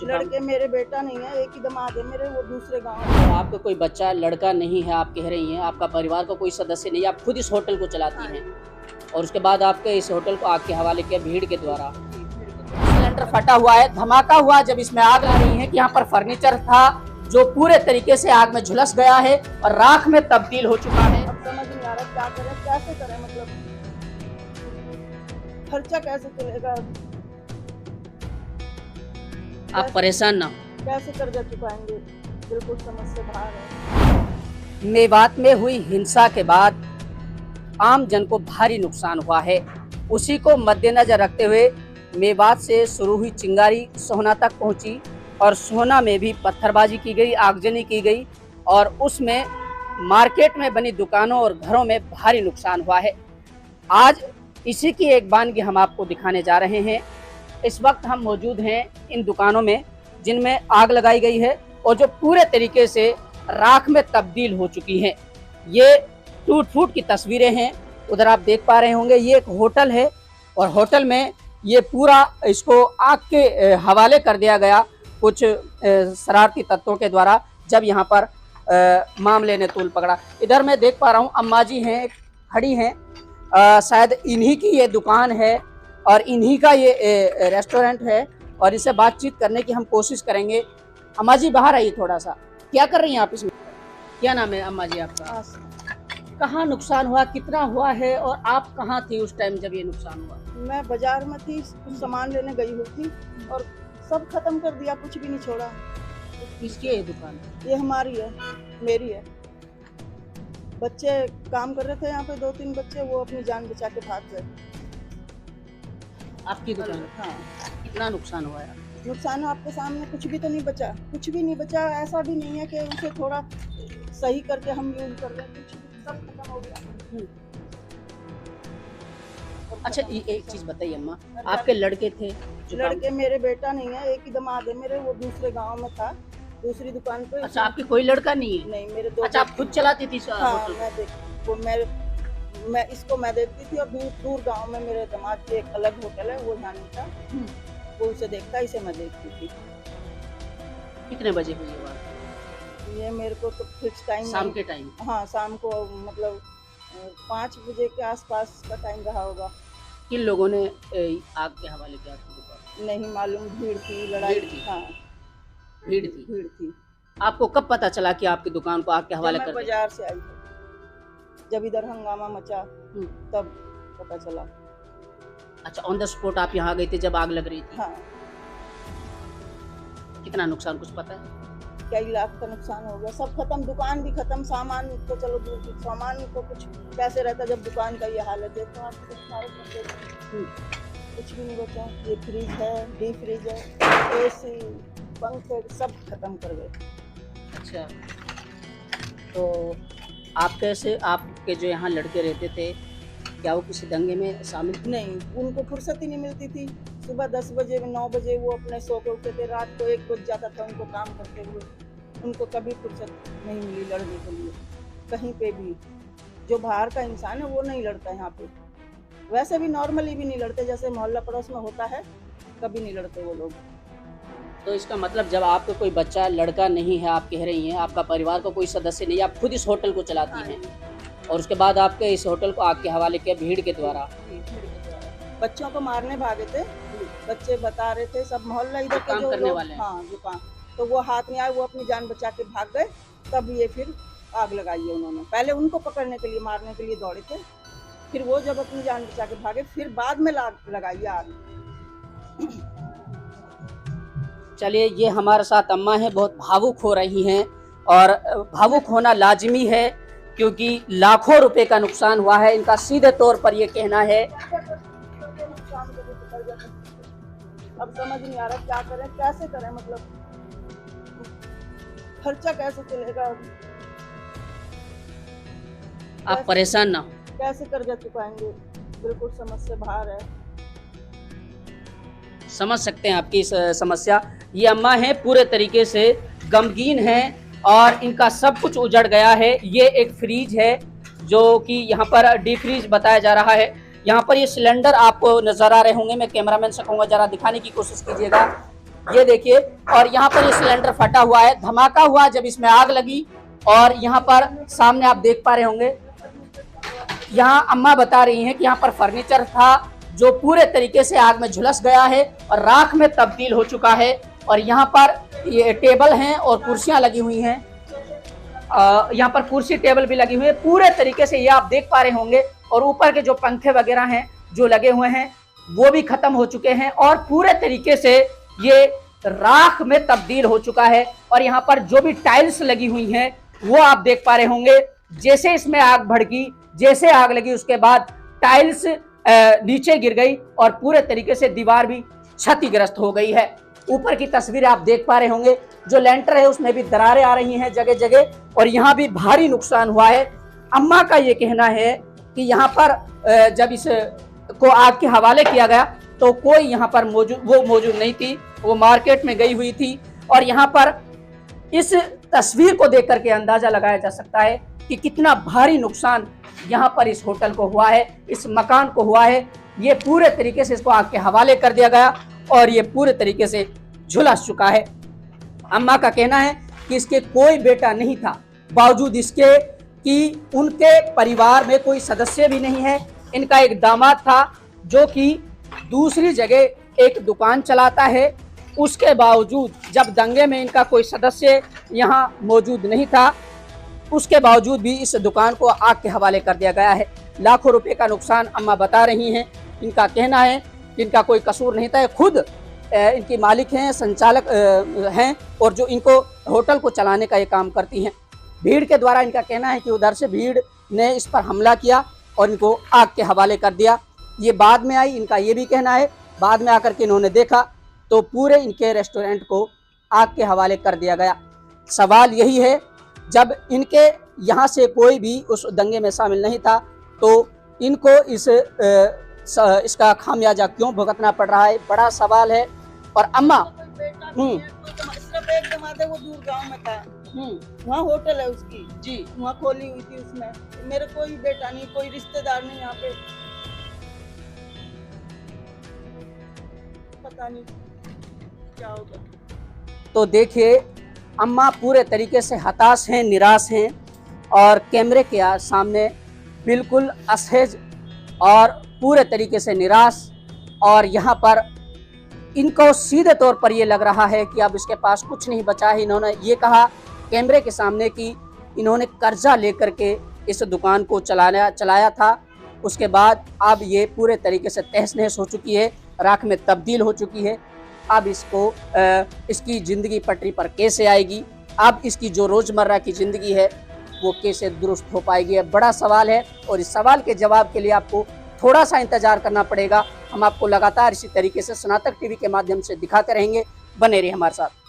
चुका। लड़के मेरे बेटा नहीं है, एक ही दामाद है मेरे, वो दूसरे गांव में। तो आपका कोई बच्चा लड़का नहीं है, आप कह रही हैं, आपका परिवार का कोई सदस्य नहीं है, आप खुद इस होटल को चलाती हैं और उसके बाद आपके इस होटल को आग के हवाले किया भीड़ के द्वारा। सिलेंडर फटा हुआ है, धमाका हुआ जब इसमें आग आ रही है कि यहाँ पर फर्नीचर था जो पूरे तरीके से आग में झुलस गया है और राख में तब्दील हो चुका है। अब समझ नहीं आ रहा क्या करें, कैसे करें, मतलब खर्चा कैसे चलेगा, आप परेशान ना हो। कैसे कर्जा चुकाएंगे, बिल्कुल समझ से बाहर है। मेवात में हुई हिंसा के बाद आम जन को भारी नुकसान हुआ है। उसी को मद्देनजर रखते हुए मेवात से शुरू हुई चिंगारी सोहना तक पहुंची और सोहना में भी पत्थरबाजी की गई, आगजनी की गई और उसमें मार्केट में बनी दुकानों और घरों में भारी नुकसान हुआ है। आज इसी की एक वानगी हम आपको दिखाने जा रहे हैं। इस वक्त हम मौजूद हैं इन दुकानों में जिनमें आग लगाई गई है और जो पूरे तरीके से राख में तब्दील हो चुकी हैं। ये टूट फूट की तस्वीरें हैं। उधर आप देख पा रहे होंगे, ये एक होटल है और होटल में ये पूरा इसको आग के हवाले कर दिया गया कुछ शरारती तत्वों के द्वारा, जब यहाँ पर मामले ने तूल पकड़ा। इधर मैं देख पा रहा हूँ अम्मा जी हैं, खड़ी हैं, शायद इन्हीं की ये दुकान है और इन्हीं का ये रेस्टोरेंट है और इससे बातचीत करने की हम कोशिश करेंगे। अम्मा जी बाहर आइए थोड़ा सा, क्या कर रही हैं आप इसमें? क्या नाम है अम्मा जी आपका? कहाँ नुकसान हुआ, कितना हुआ है और आप कहाँ थी उस टाइम जब ये नुकसान हुआ? मैं बाजार में थी, कुछ सामान लेने गई हुई थी और सब खत्म कर दिया, कुछ भी नहीं छोड़ा। किसकी है ये दुकान? ये हमारी है, मेरी है। बच्चे काम कर रहे थे यहाँ पे, 2-3 बच्चे, वो अपनी जान बचा के भाग गए। आपकी दुकान? हाँ। कितना नुकसान हुआ है? नुकसान आपके सामने, कुछ भी तो नहीं बचा, कुछ भी नहीं बचा। ऐसा भी नहीं है कि उसे थोड़ा सही करके हम यूज कर रहे हैं, कुछ सब खत्म हो गया। अच्छा, एक चीज बताइए अम्मा, आपके लड़के थे? लड़के मेरे बेटा नहीं है, एक ही दामाद है मेरे, वो दूसरे गांव में था, दूसरी दुकान पे। अच्छा, आपके कोई लड़का नहीं है? नहीं, मेरे 2। अच्छा, आप खुद चलाती थी हाँ, होटल? मैं इसको मैं देखती थी और दूर गांव में मेरे दामाद के एक अलग होटल है, वो यहाँ नहीं था, वो उसे देखता, इसे मैं देखती थी। कितने बजे हुई ये बात? ये मेरे को तो फिक्स टाइम, शाम के टाइम? हाँ, शाम को, मतलब 5 बजे के आसपास का टाइम रहा होगा। किन लोगों ने आग के हवाले किया आपकी दुकान? नहीं मालूम, भीड़ थी, लड़ाई भीड़ थी? हाँ, भीड़ थी। आपको कब पता चला कि आपकी दुकान को आग के हवाले जब कर मैं दिया? बाजार से आई थी, जब इधर हंगामा मचा तब पता चला। अच्छा, ऑन द स्पॉट आप यहाँ गई थी जब आग लग रही थी? हाँ। कितना नुकसान कुछ पता है? कई लाख का नुकसान हो गया, सब खत्म, दुकान भी खत्म, सामान तो चलो दूर की, सामान को कुछ कैसे रहता जब दुकान का ये हालत है। तो आप कुछ भी नहीं बचा। ये फ्रिज है, डीप फ्रिज है, एसी, पंखे सब खत्म कर गए। अच्छा, तो आप कैसे, आपके जो यहाँ लड़के रहते थे, क्या वो किसी दंगे में शामिल थे? नहीं, उनको फुर्सत ही नहीं मिलती थी। सुबह 10 बजे 9 बजे वो अपने सो के उठते थे, रात को 1 बज जाता था उनको काम करते हुए। उनको कभी फुर्सत नहीं मिली लड़ने के लिए कहीं पे भी। जो बाहर का इंसान है वो नहीं लड़ता यहाँ पे, वैसे भी नॉर्मली भी नहीं लड़ते, जैसे मोहल्ला पड़ोस में होता है, कभी नहीं लड़ते वो लोग। तो इसका मतलब जब आपका कोई बच्चा लड़का नहीं है, आप कह रही हैं, आपका परिवार का कोई सदस्य नहीं है, आप खुद इस होटल को चलाती हैं और उसके बाद आपके इस होटल को आग के हवाले किया भीड़ के द्वारा। बच्चों को मारने भागे थे, बच्चे बता रहे थे, सब मोहल्ला इधर के जो करने वाले हैं। हाँ, जो काम, तो वो हाथ में आए, वो अपनी जान बचा के भाग गए। तब ये फिर आग लगाई है उन्होंने। पहले उनको पकड़ने के लिए, मारने के लिए दौड़े थे, फिर वो जब अपनी जान बचा के भागे, फिर बाद में लगाई आग। चलिए, ये हमारे साथ अम्मा है, बहुत भावुक हो रही हैं और भावुक होना लाजमी है क्योंकि लाखों रुपए का नुकसान हुआ है। इनका सीधे तौर पर ये कहना है। अब समझ नहीं आ रहा क्या करें, कैसे करें, मतलब खर्चा कैसे चलेगा, आप परेशान ना हो। कैसे कर्जा चुकाएंगे, बिल्कुल समझ से बाहर है। समझ सकते हैं आपकी इस समस्या। ये अम्मा है, पूरे तरीके से गमगीन हैं और इनका सब कुछ उजड़ गया है। ये एक फ्रीज है जो कि यहाँ पर डीप फ्रीज बताया जा रहा है। यहाँ पर ये सिलेंडर आपको नजर आ रहे होंगे, मैं कैमरामैन से कहूँगा जरा दिखाने की कोशिश कीजिएगा। ये देखिए, और यहाँ पर ये सिलेंडर फटा हुआ है, धमाका हुआ जब इसमें आग लगी। और यहाँ पर सामने आप देख पा रहे होंगे, यहाँ अम्मा बता रही हैं कि यहाँ पर फर्नीचर था जो पूरे तरीके से आग में झुलस गया है और राख में तब्दील हो चुका है। और यहाँ पर ये टेबल हैं और कुर्सियां लगी हुई हैं, यहाँ पर कुर्सी टेबल भी लगी हुई है पूरे तरीके से, ये आप देख पा रहे होंगे। और ऊपर के जो पंखे वगैरह हैं जो लगे हुए हैं वो भी खत्म हो चुके हैं और पूरे तरीके से ये राख में तब्दील हो चुका है। और यहाँ पर जो भी टाइल्स लगी हुई हैं वो आप देख पा रहे होंगे, जैसे इसमें आग भड़की, जैसे आग लगी उसके बाद टाइल्स नीचे गिर गई और पूरे तरीके से दीवार भी क्षतिग्रस्त हो गई है। ऊपर की तस्वीर आप देख पा रहे होंगे, जो लेंटर है उसमें भी दरारें आ रही हैं जगह जगह और यहाँ भी भारी नुकसान हुआ है। अम्मा का ये कहना है कि यहाँ पर जब इस को आग के हवाले किया गया तो कोई यहाँ पर मौजूद नहीं थी, वो मार्केट में गई हुई थी। और यहाँ पर इस तस्वीर को देख करके अंदाजा लगाया जा सकता है कि कितना भारी नुकसान यहाँ पर इस होटल को हुआ है, इस मकान को हुआ है। ये पूरे तरीके से इसको आग के हवाले कर दिया गया और ये पूरे तरीके से झुलस चुका है। अम्मा का कहना है कि इसके कोई बेटा नहीं था, बावजूद इसके कि उनके परिवार में कोई सदस्य भी नहीं है। इनका एक दामाद था जो कि दूसरी जगह एक दुकान चलाता है, उसके बावजूद जब दंगे में इनका कोई सदस्य यहाँ मौजूद नहीं था, उसके बावजूद भी इस दुकान को आग के हवाले कर दिया गया है। लाखों रुपए का नुकसान अम्मा बता रही हैं। इनका कहना है कि इनका कोई कसूर नहीं था, खुद इनकी मालिक हैं, संचालक हैं और जो इनको होटल को चलाने का ये काम करती हैं। भीड़ के द्वारा इनका कहना है कि उधर से भीड़ ने इस पर हमला किया और इनको आग के हवाले कर दिया। ये बाद में आई, इनका ये भी कहना है, बाद में आकर के इन्होंने देखा तो पूरे इनके रेस्टोरेंट को आग के हवाले कर दिया गया। सवाल यही है, जब इनके यहाँ से कोई भी उस दंगे में शामिल नहीं था तो इनको इसका खामियाजा क्यों भुगतना पड़ रहा है, बड़ा सवाल है। और अम्मा सिर्फ एक दामाद है, वो दूर गांव में था, वहाँ होटल है उसकी जी, वहाँ खोली हुई थी उसमें। मेरे कोई बेटा नहीं, कोई रिश्तेदार नहीं यहाँ पे, पता नहीं क्या होगा। तो देखिए, अम्मा पूरे तरीके से हताश हैं, निराश हैं और कैमरे के सामने बिल्कुल असहज और पूरे तरीके से निराश। और यहाँ पर इनको सीधे तौर पर ये लग रहा है कि अब इसके पास कुछ नहीं बचा है। इन्होंने ये कहा कैमरे के सामने कि इन्होंने कर्जा लेकर के इस दुकान को चलाया था, उसके बाद अब ये पूरे तरीके से तहस नहस हो चुकी है, राख में तब्दील हो चुकी है। अब इसको इसकी ज़िंदगी पटरी पर कैसे आएगी, अब इसकी जो रोज़मर्रा की ज़िंदगी है वो कैसे दुरुस्त हो पाएगी, यह बड़ा सवाल है। और इस सवाल के जवाब के लिए आपको थोड़ा सा इंतज़ार करना पड़ेगा। हम आपको लगातार इसी तरीके से स्नातक टीवी के माध्यम से दिखाते रहेंगे, बने रहिए हमारे साथ।